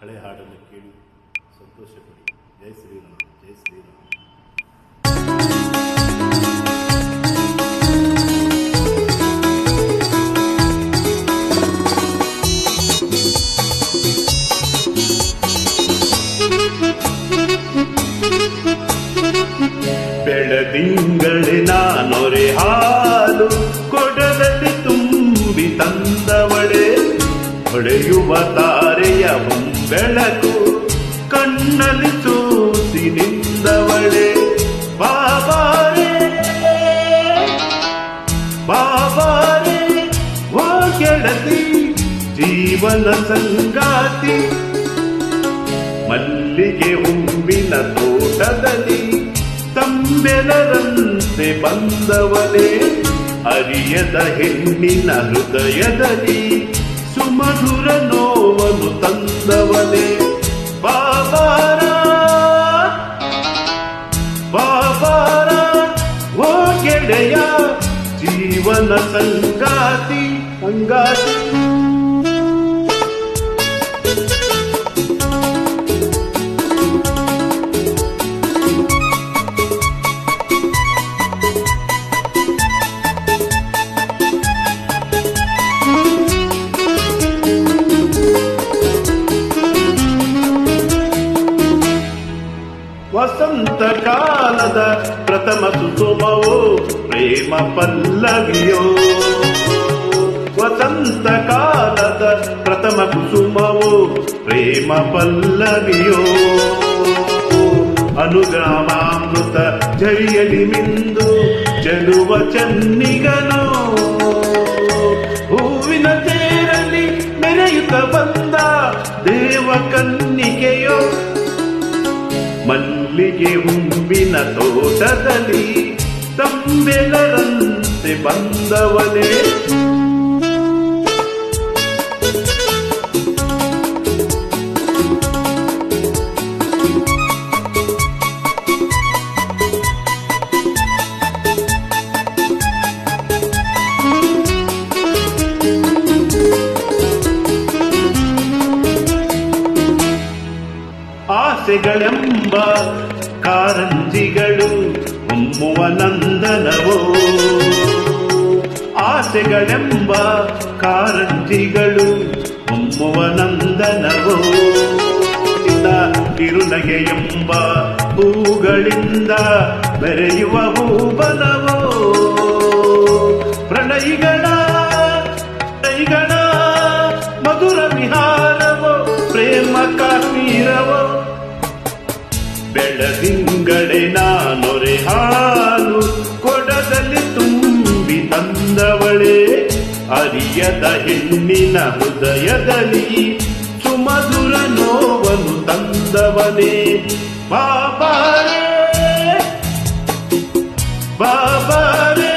ಹಳೆ ಹಾಡನ್ನು ಕೇಳಿ ಸಂತೋಷಪಡಿ. ಜೈ ಶ್ರೀರಾಮ್, ಜೈ ಶ್ರೀರಾಮ್. ಬೆಳದಿಂಗಳೇ ನಾನೊರೆ ಹಾಲು ಕೊಡದಲ್ಲಿ ತುಂಬಿ ತಂದವಳೆ, ಹೊಳೆಯುವ ತಾರೆಯ ಬೆಳಕು ಕಣ್ಣಲ್ಲಿ ಸೂಸಿ ನಿಂದವಳೆ. ಬಾಬಾರೆ ಬಾಬಾರೆ ಓ ಗೆಳತಿ ಜೀವನ ಸಂಗಾತಿ, ಮಲ್ಲಿಗೆ ಹೂವಿನ ತೋಟದಲ್ಲಿ ತಂಬೆಲರಂತೆ ಬಂದವನೇ, ಅರಿಯದ ಹೆಣ್ಣಿನ ಹೃದಯದಲ್ಲಿ ಸುಮಧುರ ನೋವನ್ನು ತಂದವನೇ. ಬಾಬಾರ ಬಾಬಾರ ಓ ಗೆಳೆಯ ಜೀವನ ಸಂಗಾತಿ ಸಂಗಾತಿ. ವಸಂತ ಕಾಲದ ಪ್ರಥಮ ಸುಸುಮವೋ ಪ್ರೇಮ ಪಲ್ಲವಿಯೋ, ವಸಂತ ಕಾಲದ ಪ್ರಥಮ ಕುಸುಮವೋ ಪ್ರೇಮ ಪಲ್ಲವಿಯೋ, ಅನುಗ್ರಾಮಾಮೃತ ಝರಿಯಲಿ ಮಿಂದು ಚೆಲುವ ಚನ್ನಿಗನೋ, ಹೂವಿನ ತೇರಲ್ಲಿ ಮೆರೆಯುತ್ತ ಬಂದ ದೇವ ಕನ್ನಿಕೆಯೋ, ಮಲ್ಲಿಗೆ ಹೂವಿನ ತೋಟದಲ್ಲಿ ತಂಬೆಲರಂತೆ ಬಂದವನೇ. ಆಸೆಗಳೆಂಬ ಕಾರಂಜಿಗಳು ಹೊಮ್ಮುವ ನಂದನವೋ, ಆಸೆಗಳೆಂಬ ಕಾರಂಜಿಗಳು ಹೊಮ್ಮುವ ನಂದನವೋ, ಕಿರುನಗೆ ಎಂಬ ಹೂಗಳಿಂದ ಬೆರೆಯುವ ಹೂಬನವೋ, ಪ್ರಣಯಿಗಳ ಮಧುರ ವಿಹಾರವೋ ಪ್ರೇಮ ಕಾಶ್ಮೀರವೋ. ಬೆಳದಿಂಗಳೇ ನಾನೊರೆ ಹಾಲು ಕೊಡದಲ್ಲಿ ತುಂಬಿ ತಂದವಳೆ, ಅರಿಯದ ಹೆಣ್ಣಿನ ಹೃದಯದಲ್ಲಿ ಸುಮಧುರ ನೋವನ್ನು ತಂದವನೇ. ಬಾಬಾರೆ ಬಾಬಾರೆ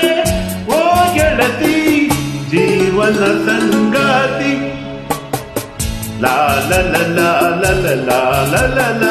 ಓ ಗೆಳತಿ ಜೀವನ ಸಂಗಾತಿ. ಲಾ ಲ ಲ ಲ ಲ ಲ ಲ ಲ ಲ.